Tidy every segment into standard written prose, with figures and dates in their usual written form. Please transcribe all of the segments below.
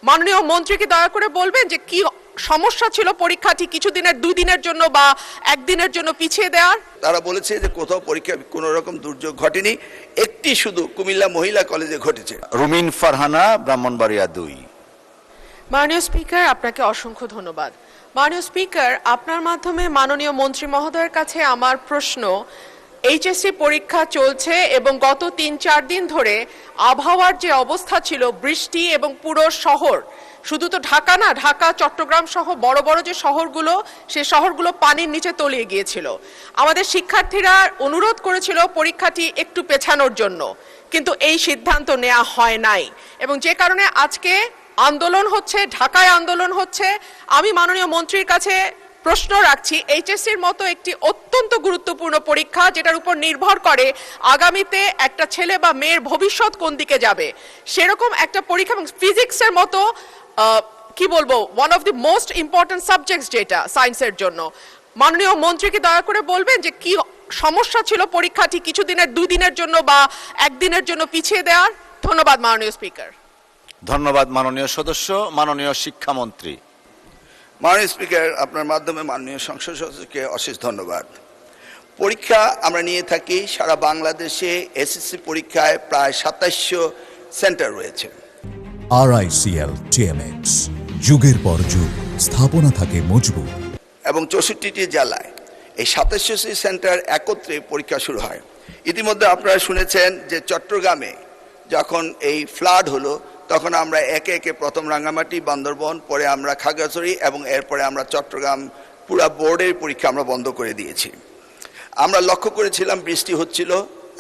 মাননীয় মন্ত্রীকে দয়া করে বলবেন যে কি সমস্যা ছিল পরীক্ষাটি কিছুদিনের 2 দিনের জন্য বা একদিনের জন্য পিছিয়ে দেওয়ার? তারা বলেছে যে কোথাও পরীক্ষা কোনো রকম দুর্যোগ ঘটেনি, একটি শুধু কুমিল্লা মহিলা কলেজে ঘটেছে। রুমিন ফারহানা, ব্রাহ্মণবাড়িয়া 2। মাননীয় স্পিকার, আপনাকে অসংখ্য ধন্যবাদ। মাননীয় স্পিকার, আপনার মাধ্যমে মাননীয় মন্ত্রী মহোদয়ের কাছে আমার প্রশ্ন, এইচএসসি পরীক্ষা চলছে এবং গত 3-4 দিন ধরে আবহাওয়ার যে অবস্থা ছিল, বৃষ্টি এবং পুরো শহর, শুধু তো ঢাকা না, ঢাকা চট্টগ্রাম সহ বড় বড় যে শহরগুলো, সেই শহরগুলো পানির নিচে তলিয়ে গিয়েছিল। আমাদের শিক্ষার্থীরা অনুরোধ করেছিল পরীক্ষাটি একটু পেছানোর জন্য, কিন্তু এই সিদ্ধান্ত নেওয়া হয় নাই এবং যে কারণে আজকে আন্দোলন হচ্ছে, ঢাকায় আন্দোলন হচ্ছে। আমি মাননীয় মন্ত্রীর কাছে প্রশ্ন রাখছি, এইচএসসির মতো একটি অত্যন্ত গুরুত্বপূর্ণ পরীক্ষা যেটার উপর নির্ভর করে আগামীতে একটা ছেলে বা মেয়ের ভবিষ্যৎ কোন দিকে যাবে, সেরকম একটা পরীক্ষা এবং ফিজিক্সের মতো কি বলবো, one of the most important subjects যেটা সায়েন্সের জন্য, মাননীয় মন্ত্রীকে দয়া করে বলবেন যে কি সমস্যা ছিল পরীক্ষাটি কিছুদিনের 2 দিনের জন্য বা একদিনের জন্য পিছিয়ে দেওয়ার? ধন্যবাদ মাননীয় স্পিকার। ধন্যবাদ মাননীয় সদস্য। মাননীয় শিক্ষামন্ত্রী। মাননীয় স্পিকার, আপনার মাধ্যমে মাননীয় সংসদ সদস্যকে অশেষ ধন্যবাদ। পরীক্ষা আমরা নিয়ে থাকি সারা বাংলাদেশে, এসএসসি পরীক্ষায় প্রায় 2700 সেন্টার রয়েছে। RICL TMX, যুগের পর যুগ স্থাপনা থাকে মজবুত এবং 64টি জেলায় এই 2700 সেন্টার একত্রে পরীক্ষা শুরু হয়। ইতিমধ্যে আপনারা শুনেছেন যে চট্টগ্রামে যখন এই ফ্লাড হলো, তখন আমরা একে একে প্রথম রাঙ্গামাটি, বান্দরবন, পরে আমরা খাগড়াছড়ি এবং এরপরে আমরা চট্টগ্রাম পুরা বোর্ডের পরীক্ষা আমরা বন্ধ করে দিয়েছি। আমরা লক্ষ্য করেছিলাম বৃষ্টি হচ্ছিল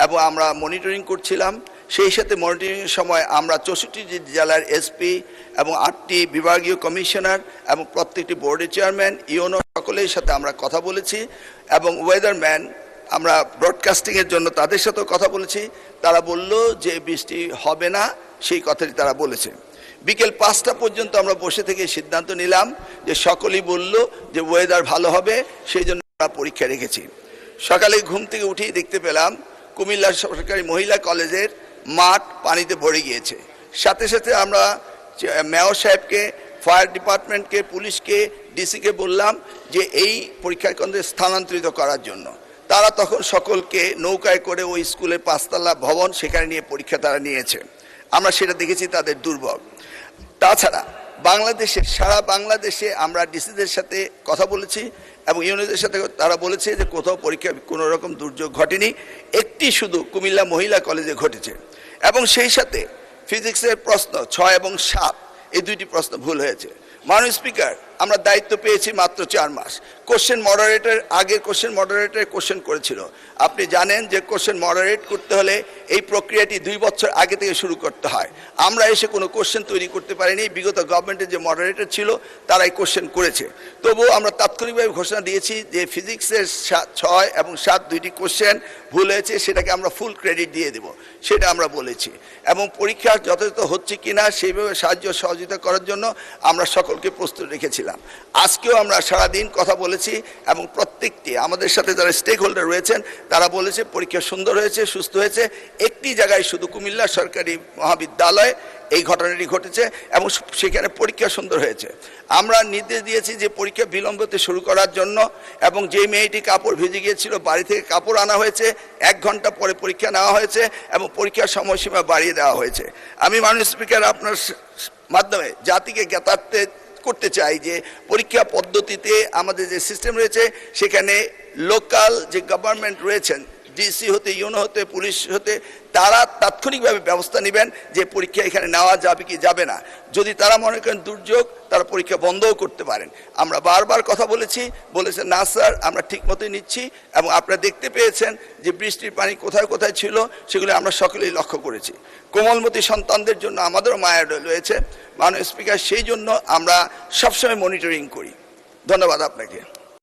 এবং আমরা মনিটরিং করছিলাম। সেই সাথে মনিটরিংয়ের সময় আমরা 64টি জেলার এসপি এবং 8টি বিভাগীয় কমিশনার এবং প্রত্যেকটি বোর্ডের চেয়ারম্যান, ইউনো সকলের সাথে আমরা কথা বলেছি এবং ওয়েদারম্যান আমরা ব্রডকাস্টিংয়ের জন্য তাদের সাথেও কথা বলেছি। তারা বলল যে বৃষ্টি হবে না, সেই কথাটি তারা বলেছে। বিকেল 5টা পর্যন্ত আমরা বসে থেকে সিদ্ধান্ত নিলাম যে সকলেই বলল যে ওয়েদার ভালো হবে, সেই জন্য আমরা পরীক্ষা রেখেছি। সকালে ঘুম থেকে উঠেই দেখতে পেলাম কুমিল্লা সরকারি মহিলা কলেজের মাঠ পানিতে ভরে গিয়েছে। সাথে সাথে আমরা মেয়র সাহেবকে, ফায়ার ডিপার্টমেন্টকে, পুলিশকে, ডিসিকে বললাম যে এই পরীক্ষা কেন্দ্রে স্থানান্তরিত করার জন্য। তারা তখন সকলকে নৌকায় করে ওই স্কুলের 5তলা ভবন, সেখানে নিয়ে পরীক্ষা তারা নিয়েছে। আমরা সেটা দেখেছি তাদের দুর্ভোগ। তাছাড়া বাংলাদেশে, সারা বাংলাদেশে আমরা ডিসিদের সাথে কথা বলেছি এবং ইউনিয়নের সাথে, তারা বলেছে যে কোথাও পরীক্ষা কোনো রকম দুর্যোগ ঘটেনি, একটি শুধু কুমিল্লা মহিলা কলেজে ঘটেছে। এবং সেই সাথে ফিজিক্সের প্রশ্ন 6 এবং 7, এই 2টি প্রশ্ন ভুল হয়েছে। মাননীয় স্পিকার, আমরা দায়িত্ব পেয়েছি মাত্র 4 মাস। কোশ্চেন মডারেটর, আগের কোশ্চেন মডারেটর কোশ্চেন করেছিল। আপনি জানেন যে কোশ্চেন মডারেট করতে হলে এই প্রক্রিয়াটি 2 বছর আগে থেকে শুরু করতে হয়। আমরা এসে কোনো কোশ্চেন তৈরি করতে পারিনি। বিগত গভর্নমেন্টের যে মডারেটর ছিল তারাই কোশ্চেন করেছে। তবুও আমরা তাৎক্ষণিকভাবে ঘোষণা দিয়েছি যে ফিজিক্সের 6 এবং 7 2টি কোশ্চেন ভুল হয়েছে, সেটাকে আমরা ফুল ক্রেডিট দিয়ে দেব, সেটা আমরা বলেছি। এবং পরীক্ষা যথাযথ হচ্ছে কিনা সেইভাবে সাহায্য সহযোগিতা করার জন্য আমরা সকলকে প্রস্তুত রেখেছিলাম। আজকেও আমরা সারাদিন কথা বলেছি এবং প্রত্যেকটি আমাদের সাথে যারা স্টেক হোল্ডার রয়েছেন তারা বলেছে পরীক্ষা সুন্দর হয়েছে, সুস্থ হয়েছে। একটি জায়গায় শুধু কুমিল্লা সরকারি মহাবিদ্যালয় এই ঘটনাটি ঘটেছে এবং সেখানে পরীক্ষা সুন্দর হয়েছে। আমরা নির্দেশ দিয়েছি যে পরীক্ষা বিলম্বতে শুরু করার জন্য এবং যে মেয়েটি কাপড় ভিজে গিয়েছিল বাড়ি থেকে কাপড় আনা হয়েছে, 1 ঘন্টা পরে পরীক্ষা নেওয়া হয়েছে এবং পরীক্ষার সময়সীমা বাড়িয়ে দেওয়া হয়েছে। আমি মাননীয় স্পিকার আপনার মাধ্যমে জাতিকে জ্ঞাতার্থে করতে চাই যে পরীক্ষা পদ্ধতিতে আমাদের যে সিস্টেম রয়েছে সেখানে লোকাল যে গভর্নমেন্ট রয়েছেন, ডিসি হতে, ইউনো হতে, পুলিশ হতে, তারা তাৎক্ষণিকভাবে ব্যবস্থা নেবেন যে পরীক্ষা এখানে নেওয়া যাবে কি যাবে না। যদি তারা মনে করেন দুর্যোগ, তারা পরীক্ষা বন্ধও করতে পারেন। আমরা বারবার কথা বলেছেন না স্যার, আমরা ঠিক মতোই নিচ্ছি এবং আপনারা দেখতে পেয়েছেন যে বৃষ্টির পানি কোথায় কোথায় ছিল সেগুলো আমরা সকলেই লক্ষ্য করেছি। কোমলমতি সন্তানদের জন্য আমাদেরও মায়া রয়েছে মাননীয় স্পিকার, সেই জন্য আমরা সবসময় মনিটরিং করি। ধন্যবাদ আপনাকে।